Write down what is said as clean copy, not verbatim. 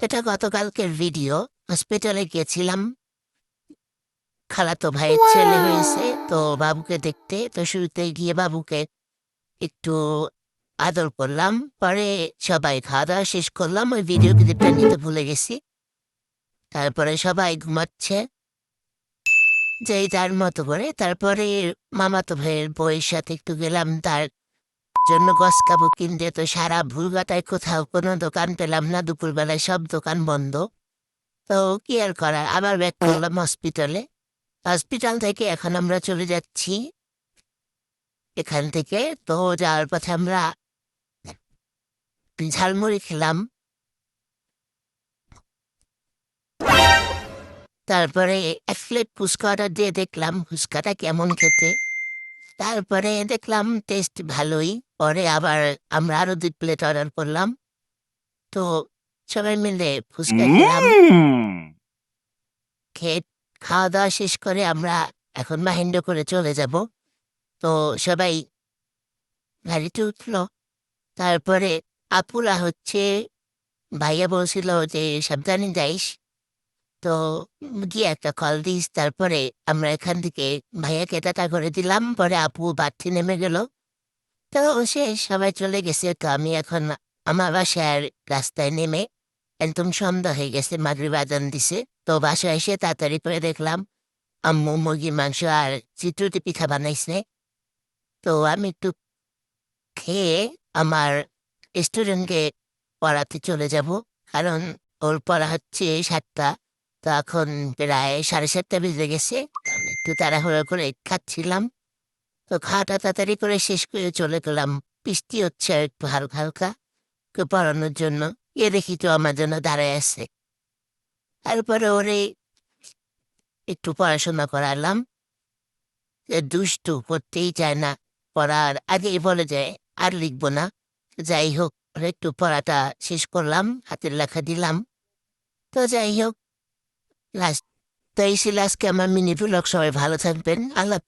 এটা গতকালকের ভিডিও। হসপিটালে গেছিলাম, খালাতো ভাইয়ের ছেলে হয়েছে তো বাবুকে দেখতে। তো শুরুতে গিয়ে বাবুকে একটু আদর করলাম, পরে সবাই খাওয়া দাওয়া শেষ করলাম, ওই ভিডিও ক্লিপটা নিতে ভুলে গেছি। তারপরে সবাই ঘুমাচ্ছে যেই তার মতো করে। তারপরে মামাতো ভাইয়ের বউয়ের সাথে একটু গেলাম তার জন্য গস কাবু কিনতে। তো সারা ভুলগাতায় কোথাও কোনো দোকান পেলাম না, দুপুরবেলায় সব দোকান বন্ধ। তো কি আর করার, আবার ব্যাক করলাম হসপিটালে। হসপিটাল থেকে এখন আমরা চলে যাচ্ছি এখান থেকে। তো যাওয়ার পথে আমরা ঝালমুড়ি খেলাম, তারপরে এক প্লেট ফুচকা অর্ডার দিয়ে দেখলাম ফুচকাটা কেমন খেতে। তারপরে দেখলাম টেস্ট ভালোই, পরে আবার আমরা আরো 2 প্লেট অর্ডার করলাম। তো সবাই মিলে ফুচকা খেলাম। খেয়ে খাওয়া দাওয়া শেষ করে আমরা এখন মাহেন্দ্র করে চলে যাব। তো সবাই গাড়িতে উঠলো। তারপরে আপুরা হচ্ছে, ভাইয়া বলছিল যে সাবধানে যাইস। তো গিয়ে একটা কল দিস। তারপরে আমরা এখান থেকে ভাইয়াকে টাটা করে দিলাম, পরে আপু বাড়তি নেমে গেল। তো সে সবাই চলে গেছে। তো আমি এখন আমার বাসার রাস্তায় নেমে, একদম সন্ধ্যা হয়ে গেছে, মাগরিব আজান দিছে। তো বাসায় এসে তাড়াতাড়ি করে দেখলাম আম্মু মুরগির মাংস আর চিত্রুটি পিঠা বানাইছে। তো আমি একটু খেয়ে আমার স্টুডেন্টকে পড়াতে চলে যাব, কারণ ওর পড়া হচ্ছে 7টা। তো এখন প্রায় 7:30 বেজে গেছে। তো আমি একটু তাড়াহুড়ো করে খাচ্ছিলাম। তো খাওয়াটা তাড়াতাড়ি করে শেষ করে চলে গেলাম। বৃষ্টি হচ্ছে আর একটু হালকা হালকা, ওকে পড়ানোর জন্য। দেখি তো আমার জন্য দাঁড়ায় আছে। তারপরে ওরে একটু পড়াশোনা করালাম। দুষ্টু, পড়তেই চায় না। পড়ার আগেই বলে যায় আর লিখবো না। যাই হোক, ওর একটু পড়াটা শেষ করলাম, হাতের লেখা দিলাম। তো যাই হোক, লাস্ট তো এই ছিল আজকে আমার মিনি ব্লগ। সবাই ভালো থাকবেন, আল্লাহ।